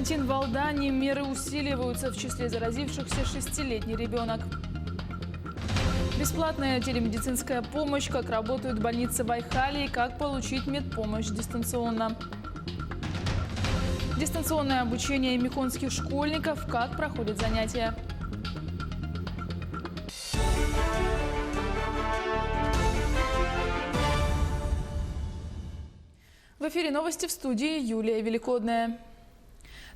Карантин в Алдане, меры усиливаются, в числе заразившихся 6-летний ребенок. Бесплатная телемедицинская помощь, как работают больницы в Айхале и как получить медпомощь дистанционно. Дистанционное обучение миконских школьников, как проходят занятия. В эфире новости, в студии Юлия Великодная.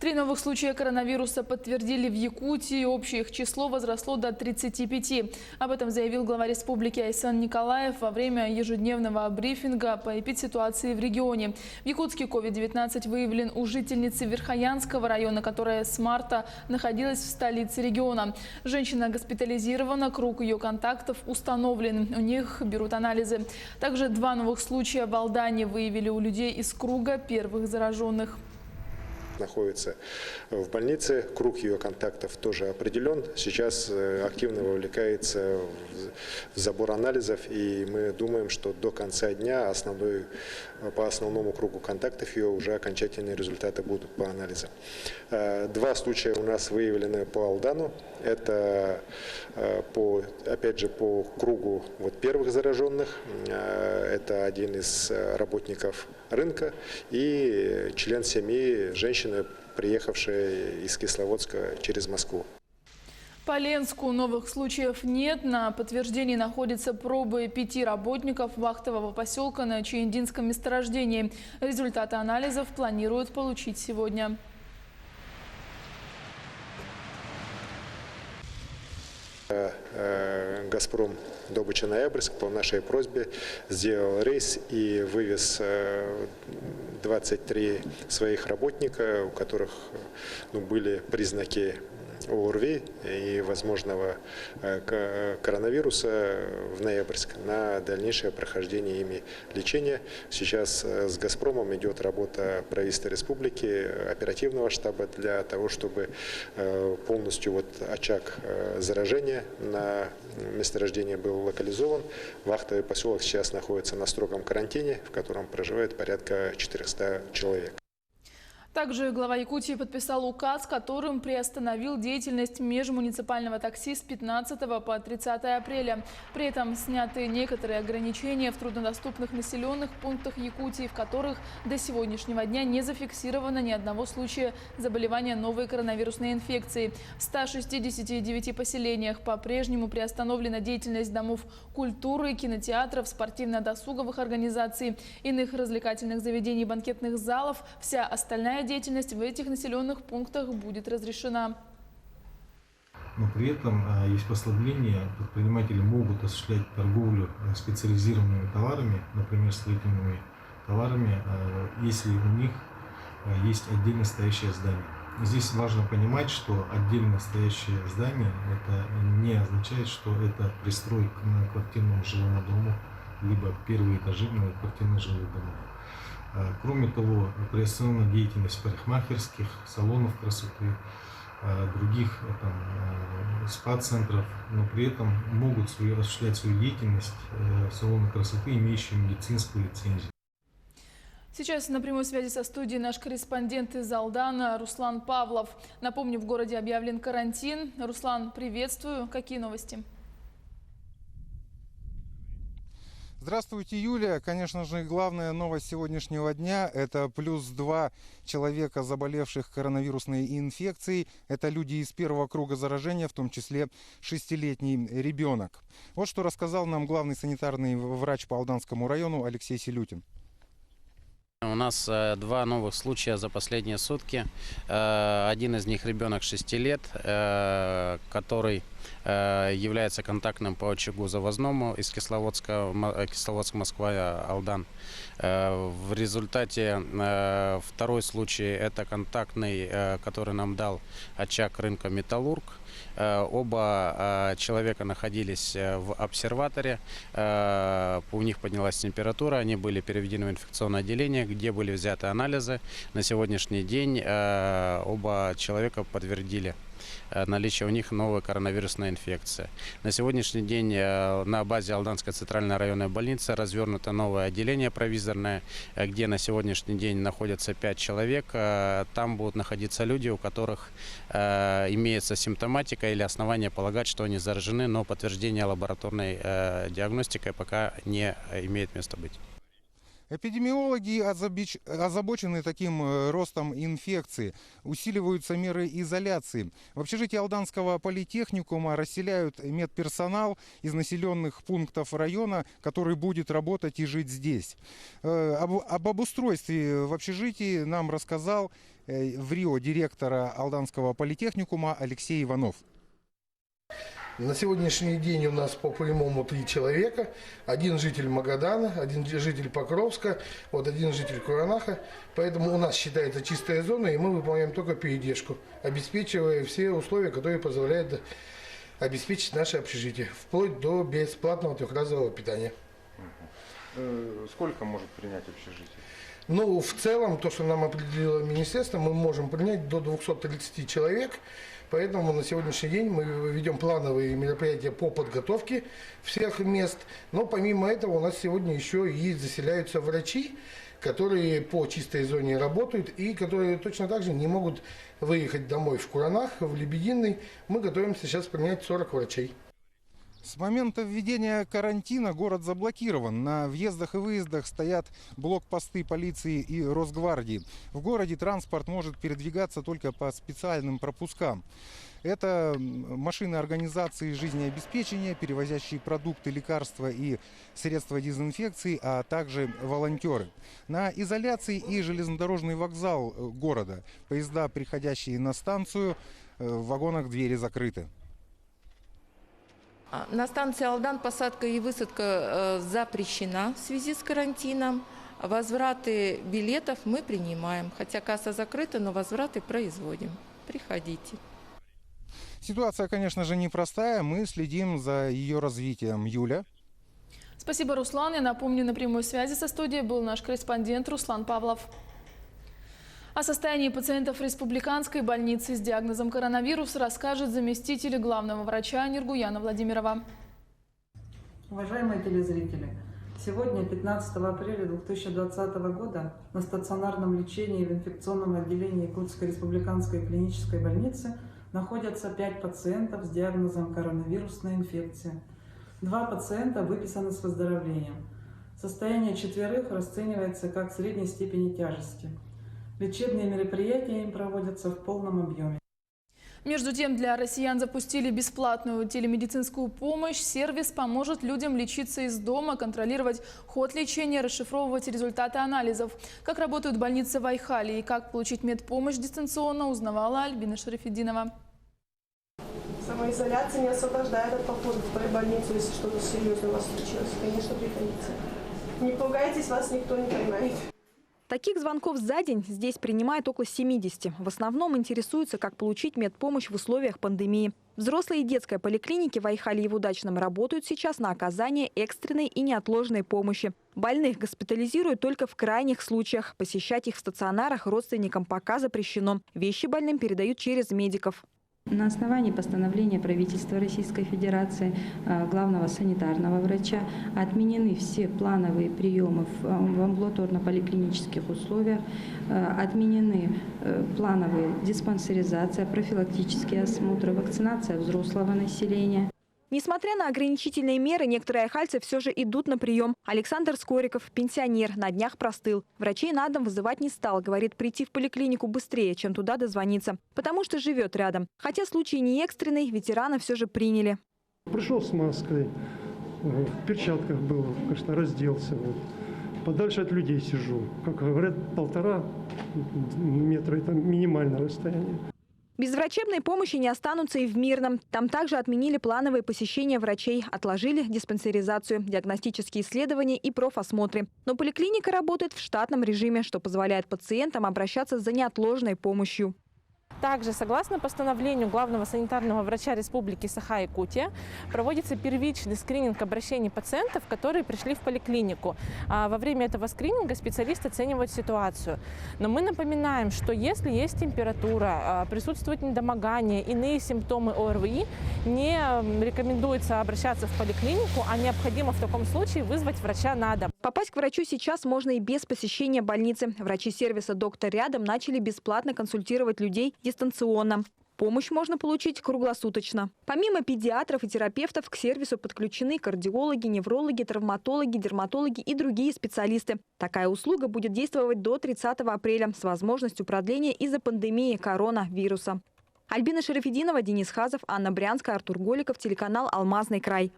3 новых случая коронавируса подтвердили в Якутии. Общее их число возросло до 35. Об этом заявил глава республики Айсан Николаев во время ежедневного брифинга по эпидситуации в регионе. В Якутске COVID-19 выявлен у жительницы Верхоянского района, которая с марта находилась в столице региона. Женщина госпитализирована, круг ее контактов установлен. У них берут анализы. Также 2 новых случая в Алдане выявили у людей из круга первых зараженных. Находится в больнице, круг ее контактов тоже определен. Сейчас активно вовлекается в забор анализов, и мы думаем, что до конца дня по основному кругу контактов ее уже окончательные результаты будут по анализам. 2 случая у нас выявлены по Алдану. Это опять же по кругу первых зараженных. Это один из работников рынка и член семьи женщины, приехавшая из Кисловодска через Москву. По Ленску новых случаев нет. На подтверждении находятся пробы 5 работников вахтового поселка на Чаиндинском месторождении. Результаты анализов планируют получить сегодня. «Газпром» добыча «Ноябрьск» по нашей просьбе сделал рейс и вывез 23 своих работника, у которых были признаки ОРВИ и возможного коронавируса в Ноябрьск на дальнейшее прохождение ими лечения. Сейчас с «Газпромом» идет работа правительства республики, оперативного штаба для того, чтобы полностью очаг заражения на месторождении был локализован. Вахтовый поселок сейчас находится на строгом карантине, в котором проживает порядка 400 человек. Также глава Якутии подписал указ, которым приостановил деятельность межмуниципального такси с 15 по 30 апреля. При этом сняты некоторые ограничения в труднодоступных населенных пунктах Якутии, в которых до сегодняшнего дня не зафиксировано ни одного случая заболевания новой коронавирусной инфекцией. В 169 поселениях по-прежнему приостановлена деятельность домов культуры, кинотеатров, спортивно-досуговых организаций, иных развлекательных заведений, банкетных залов. Вся остальная деятельность в этих населенных пунктах будет разрешена. Но при этом есть послабление. Предприниматели могут осуществлять торговлю специализированными товарами, например, строительными товарами, если у них есть отдельно стоящее здание. Здесь важно понимать, что отдельно стоящее здание это не означает, что это пристрой к многоквартирному жилому дому, либо первые этажи многоквартирных жилых домов. Кроме того, приостановлена деятельность парикмахерских, салонов красоты, других спа-центров, но при этом могут осуществлять свою деятельность салоны красоты, имеющие медицинскую лицензию. Сейчас на прямой связи со студией наш корреспондент из Алдана Руслан Павлов. Напомню, в городе объявлен карантин. Руслан, приветствую. Какие новости? Здравствуйте, Юлия. Конечно же, главная новость сегодняшнего дня – это +2 человека, заболевших коронавирусной инфекцией. Это люди из первого круга заражения, в том числе 6-летний ребенок. Вот что рассказал нам главный санитарный врач по Алданскому району Алексей Селютин. У нас 2 новых случая за последние сутки. Один из них ребенок 6 лет, который является контактным по очагу завозному из Кисловодска, Москва, Алдан. В результате второй случай – это контактный, который нам дал очаг рынка «Металлург». Оба человека находились в обсерваторе, у них поднялась температура, они были переведены в инфекционное отделение, где были взяты анализы. На сегодняшний день оба человека подтвердили наличия у них новой коронавирусной инфекции. На сегодняшний день на базе Алданской центральной районной больницы развернуто новое отделение провизорное, где на сегодняшний день находятся 5 человек. Там будут находиться люди, у которых имеется симптоматика или основания полагать, что они заражены, но подтверждение лабораторной диагностикой пока не имеет места быть. Эпидемиологи озабочены таким ростом инфекции. Усиливаются меры изоляции. В общежитии Алданского политехникума расселяют медперсонал из населенных пунктов района, который будет работать и жить здесь. Об обустройстве в общежитии нам рассказал в Рио директора Алданского политехникума Алексей Иванов. На сегодняшний день у нас по прямому 3 человека. 1 житель Магадана, 1 житель Покровска, один житель Куранаха. Поэтому у нас считается чистая зона, и мы выполняем только передержку, обеспечивая все условия, которые позволяют обеспечить наше общежитие, вплоть до бесплатного трехразового питания. Сколько может принять общежитие? Ну, в целом, то, что нам определило министерство, мы можем принять до 230 человек. Поэтому на сегодняшний день мы ведем плановые мероприятия по подготовке всех мест. Но помимо этого у нас сегодня еще и заселяются врачи, которые по чистой зоне работают и которые точно так же не могут выехать домой в Куранах, в Лебединый. Мы готовимся сейчас принять 40 врачей. С момента введения карантина город заблокирован. На въездах и выездах стоят блокпосты полиции и Росгвардии. В городе транспорт может передвигаться только по специальным пропускам. Это машины организации жизнеобеспечения, перевозящие продукты, лекарства и средства дезинфекции, а также волонтеры. На изоляции и железнодорожный вокзал города. Поезда, приходящие на станцию, в вагонах двери закрыты. На станции Алдан посадка и высадка запрещена в связи с карантином. Возвраты билетов мы принимаем. Хотя касса закрыта, но возвраты производим. Приходите. Ситуация, конечно же, непростая. Мы следим за ее развитием. Юля. Спасибо, Руслан. Я напомню, на прямой связи со студией был наш корреспондент Руслан Павлов. О состоянии пациентов республиканской больницы с диагнозом коронавирус расскажет заместитель главного врача Ниргуяна Владимирова. Уважаемые телезрители, сегодня, 15 апреля 2020 года, на стационарном лечении в инфекционном отделении Якутской республиканской клинической больницы находятся 5 пациентов с диагнозом коронавирусная инфекция. 2 пациента выписаны с выздоровлением. Состояние 4 расценивается как средней степени тяжести. Лечебные мероприятия им проводятся в полном объеме. Между тем, для россиян запустили бесплатную телемедицинскую помощь. Сервис поможет людям лечиться из дома, контролировать ход лечения, расшифровывать результаты анализов. Как работают больницы в Айхале и как получить медпомощь дистанционно, узнавала Альбина Шарафетдинова. Самоизоляция не освобождает от похода в полибольницу, если что-то серьезное у вас случилось. Конечно, приходите. Не пугайтесь, вас никто не поймает. Таких звонков за день здесь принимают около 70. В основном интересуются, как получить медпомощь в условиях пандемии. Взрослые и детская поликлиники в Айхале и в Удачном работают сейчас на оказание экстренной и неотложной помощи. Больных госпитализируют только в крайних случаях. Посещать их в стационарах родственникам пока запрещено. Вещи больным передают через медиков. На основании постановления правительства Российской Федерации, главного санитарного врача, отменены все плановые приемы в амбулаторно-поликлинических условиях, отменены плановые диспансеризация, профилактические осмотры, вакцинация взрослого населения. Несмотря на ограничительные меры, некоторые айхальцы все же идут на прием. Александр Скориков, пенсионер, на днях простыл. Врачей на дом вызывать не стал. Говорит, прийти в поликлинику быстрее, чем туда дозвониться. Потому что живет рядом. Хотя случай не экстренный, ветерана все же приняли. Пришел с маской, в перчатках был, конечно, разделся. Подальше от людей сижу. Как говорят, 1,5 метра – это минимальное расстояние. Без врачебной помощи не останутся и в Мирном. Там также отменили плановые посещения врачей, отложили диспансеризацию, диагностические исследования и профосмотры. Но поликлиника работает в штатном режиме, что позволяет пациентам обращаться за неотложной помощью. Также, согласно постановлению главного санитарного врача Республики Саха-Якутия, проводится первичный скрининг обращений пациентов, которые пришли в поликлинику. Во время этого скрининга специалисты оценивают ситуацию. Но мы напоминаем, что если есть температура, присутствует недомогание, иные симптомы ОРВИ, не рекомендуется обращаться в поликлинику, а необходимо в таком случае вызвать врача на дом. Попасть к врачу сейчас можно и без посещения больницы. Врачи сервиса «Доктор рядом» начали бесплатно консультировать людей дистанционно. Помощь можно получить круглосуточно. Помимо педиатров и терапевтов к сервису подключены кардиологи, неврологи, травматологи, дерматологи и другие специалисты. Такая услуга будет действовать до 30 апреля с возможностью продления из-за пандемии коронавируса. Альбина Шарафединова, Денис Хазов, Анна Брянская, Артур Голиков, телеканал «Алмазный край».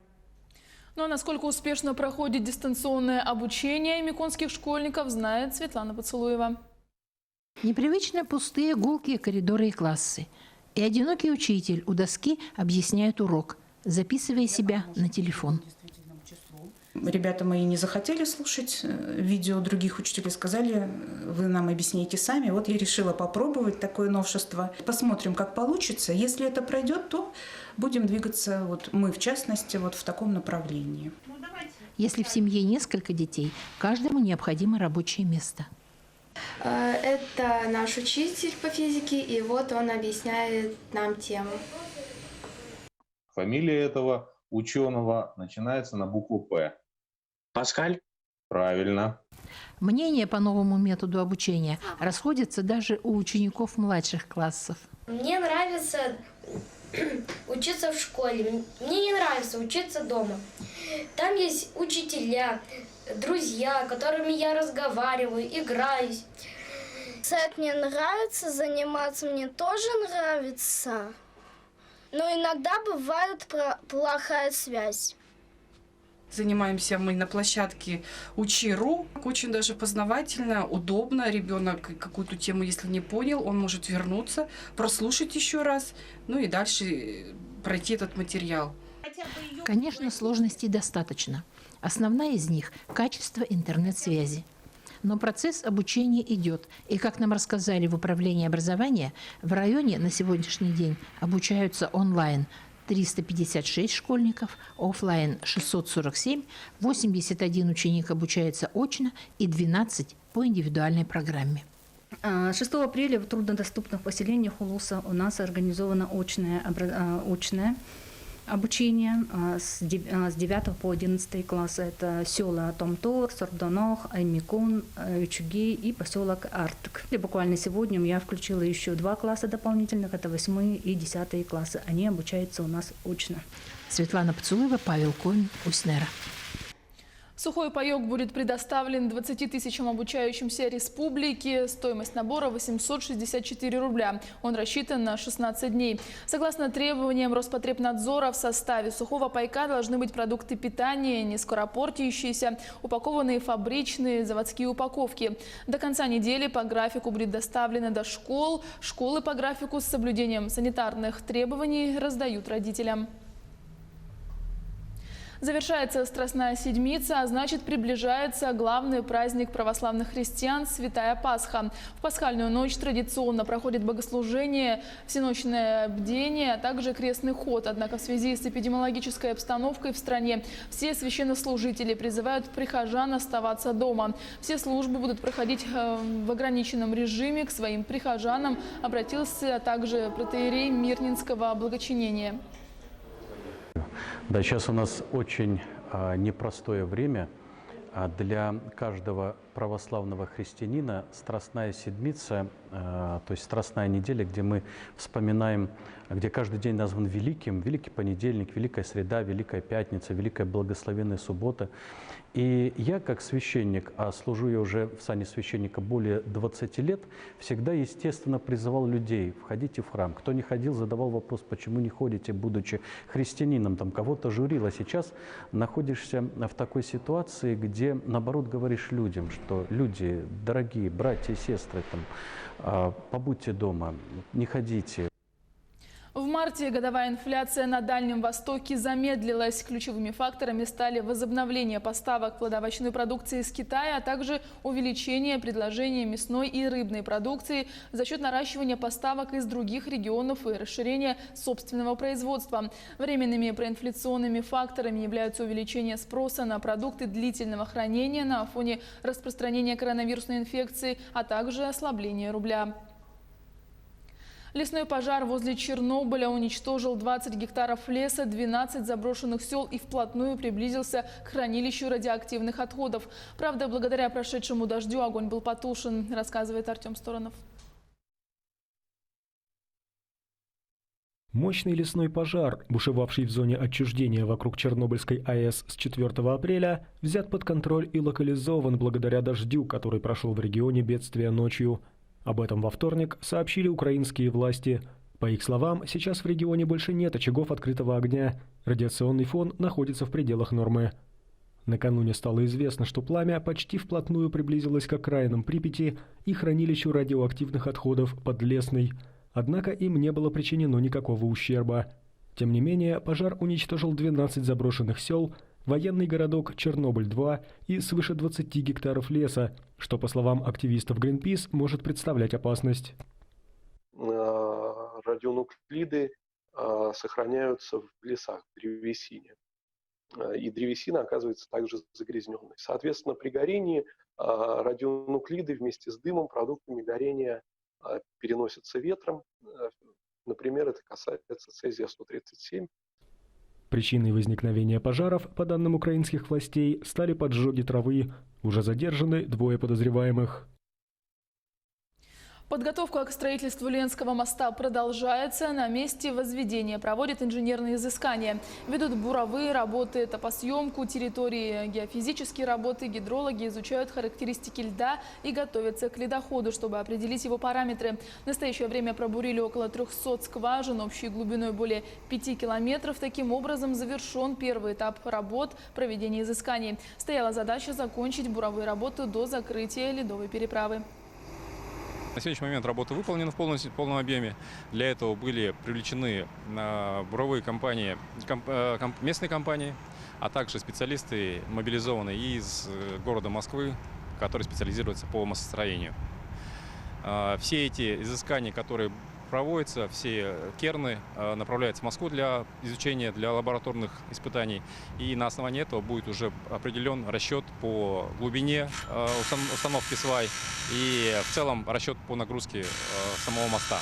Ну а насколько успешно проходит дистанционное обучение миконских школьников, знает Светлана Поцелуева. Непривычно пустые гулкие коридоры и классы. И одинокий учитель у доски объясняет урок, записывая себя на телефон. Ребята мои не захотели слушать видео других учителей, сказали, вы нам объясните сами. Вот я решила попробовать такое новшество. Посмотрим, как получится. Если это пройдет, то будем двигаться, вот мы в частности, вот в таком направлении. Если в семье несколько детей, каждому необходимо рабочее место. Это наш учитель по физике, и вот он объясняет нам тему. Фамилия этого ученого начинается на букву «П». Паскаль? Правильно. Мнения по новому методу обучения расходятся даже у учеников младших классов. Мне нравится учиться в школе, мне не нравится учиться дома. Там есть учителя, друзья, которыми я разговариваю, играюсь. Сайт мне нравится, заниматься мне тоже нравится. Но иногда бывает плохая связь. Занимаемся мы на площадке Учи.ру. Очень даже познавательно, удобно. Ребенок какую-то тему, если не понял, он может вернуться, прослушать еще раз, ну и дальше пройти этот материал. Конечно, сложностей достаточно. Основная из них – качество интернет-связи. Но процесс обучения идет. И, как нам рассказали в управлении образования, в районе на сегодняшний день обучаются онлайн 356 школьников, офлайн 647, 81 ученик обучается очно и 12 по индивидуальной программе. 6 апреля в труднодоступных поселениях Улуса у нас организовано очное обучение с 9 по 11 классы. Это села Томтор, Сордонох, Аймикун, Ючуги и поселок Артык. И буквально сегодня я включила еще 2 класса дополнительных, это 8 и 10 классы. Они обучаются у нас очно. Светлана Поцелуева, Павел Конь, Уснера. Сухой паёк будет предоставлен 20 тысячам обучающимся республики. Стоимость набора 864 рубля. Он рассчитан на 16 дней. Согласно требованиям Роспотребнадзора, в составе сухого пайка должны быть продукты питания, не скоропортящиеся, упакованные фабричные, заводские упаковки. До конца недели по графику будет доставлено до школ. Школы по графику с соблюдением санитарных требований раздают родителям. Завершается Страстная Седмица, а значит приближается главный праздник православных христиан – Святая Пасха. В пасхальную ночь традиционно проходит богослужение, всеночное бдение, а также крестный ход. Однако в связи с эпидемиологической обстановкой в стране все священнослужители призывают прихожан оставаться дома. Все службы будут проходить в ограниченном режиме. К своим прихожанам обратился также протоиерей Мирнинского благочинения. Да, сейчас у нас очень непростое время. Для каждого православного христианина Страстная Седмица, то есть Страстная неделя, где мы вспоминаем, где каждый день назван великим, Великий понедельник, Великая среда, Великая пятница, Великая благословенная суббота. И я, как священник, а служу я уже в сане священника более 20 лет, всегда, естественно, призывал людей: входите в храм. Кто не ходил, задавал вопрос, почему не ходите, будучи христианином, там кого-то журил. А сейчас находишься в такой ситуации, где, наоборот, говоришь людям, что люди, дорогие братья и сестры, там, побудьте дома, не ходите. В марте годовая инфляция на Дальнем Востоке замедлилась. Ключевыми факторами стали возобновление поставок плодоовощной продукции из Китая, а также увеличение предложения мясной и рыбной продукции за счет наращивания поставок из других регионов и расширения собственного производства. Временными проинфляционными факторами являются увеличение спроса на продукты длительного хранения на фоне распространения коронавирусной инфекции, а также ослабление рубля. Лесной пожар возле Чернобыля уничтожил 20 гектаров леса, 12 заброшенных сел и вплотную приблизился к хранилищу радиоактивных отходов. Правда, благодаря прошедшему дождю огонь был потушен, рассказывает Артем Сторонов. Мощный лесной пожар, бушевавший в зоне отчуждения вокруг Чернобыльской АЭС с 4 апреля, взят под контроль и локализован благодаря дождю, который прошел в регионе бедствия ночью. Об этом во вторник сообщили украинские власти. По их словам, сейчас в регионе больше нет очагов открытого огня. Радиационный фон находится в пределах нормы. Накануне стало известно, что пламя почти вплотную приблизилось к окраинам Припяти и хранилищу радиоактивных отходов Подлесной. Однако им не было причинено никакого ущерба. Тем не менее, пожар уничтожил 12 заброшенных сел, военный городок Чернобыль-2 и свыше 20 гектаров леса, что, по словам активистов Greenpeace, может представлять опасность. Радионуклиды сохраняются в лесах, в древесине. И древесина оказывается также загрязненной. Соответственно, при горении радионуклиды вместе с дымом, продуктами горения переносятся ветром. Например, это касается цезия-137. Причиной возникновения пожаров, по данным украинских властей, стали поджоги травы. Уже задержаны 2 подозреваемых. Подготовка к строительству Ленского моста продолжается. На месте возведения проводят инженерные изыскания. Ведут буровые работы, топосъемку территории, геофизические работы. Гидрологи изучают характеристики льда и готовятся к ледоходу, чтобы определить его параметры. В настоящее время пробурили около 300 скважин общей глубиной более 5 километров. Таким образом, завершен первый этап работ проведения изысканий. Стояла задача закончить буровые работы до закрытия ледовой переправы. На сегодняшний момент работа выполнена в полном объеме. Для этого были привлечены буровые компании, местные компании, а также специалисты, мобилизованные из города Москвы, которые специализируются по мостостроению. Все эти изыскания, которые проводятся, все керны направляются в Москву для изучения, для лабораторных испытаний. И на основании этого будет уже определен расчет по глубине установки свай и в целом расчет по нагрузке самого моста.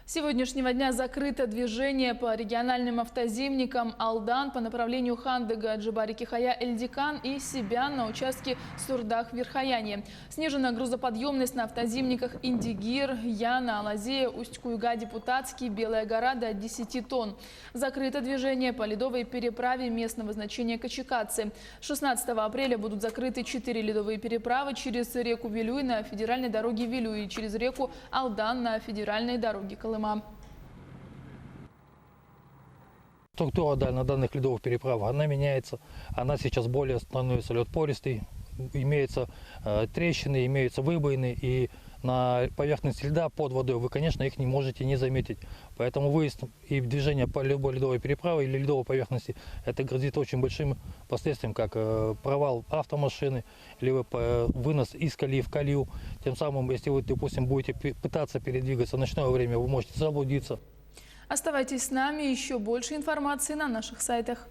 С сегодняшнего дня закрыто движение по региональным автозимникам Алдан по направлению Хандыга, Джибари-Кихая, Эльдикан и Сибян на участке Сурдах-Верхояне. Снижена грузоподъемность на автозимниках Индигир, Яна, Алазея, Усть-Куйга, Депутатский, Белая гора до 10 тонн. Закрыто движение по ледовой переправе местного значения Качекацы. 16 апреля будут закрыты 4 ледовые переправы через реку Вилюй на федеральной дороге Вилюй и через реку Алдан на федеральной дороге Колыма. Структура на данных ледовых переправах, она меняется. Она сейчас более становится лед пористый, имеются трещины, имеются выбоины. И на поверхности льда под водой вы, конечно, их не можете не заметить. Поэтому выезд и движение по любой ледовой переправе или ледовой поверхности, это грозит очень большим последствиям, как провал автомашины, либо вынос из колеи в колею. Тем самым, если вы, допустим, будете пытаться передвигаться в ночное время, вы можете заблудиться. Оставайтесь с нами. Еще больше информации на наших сайтах.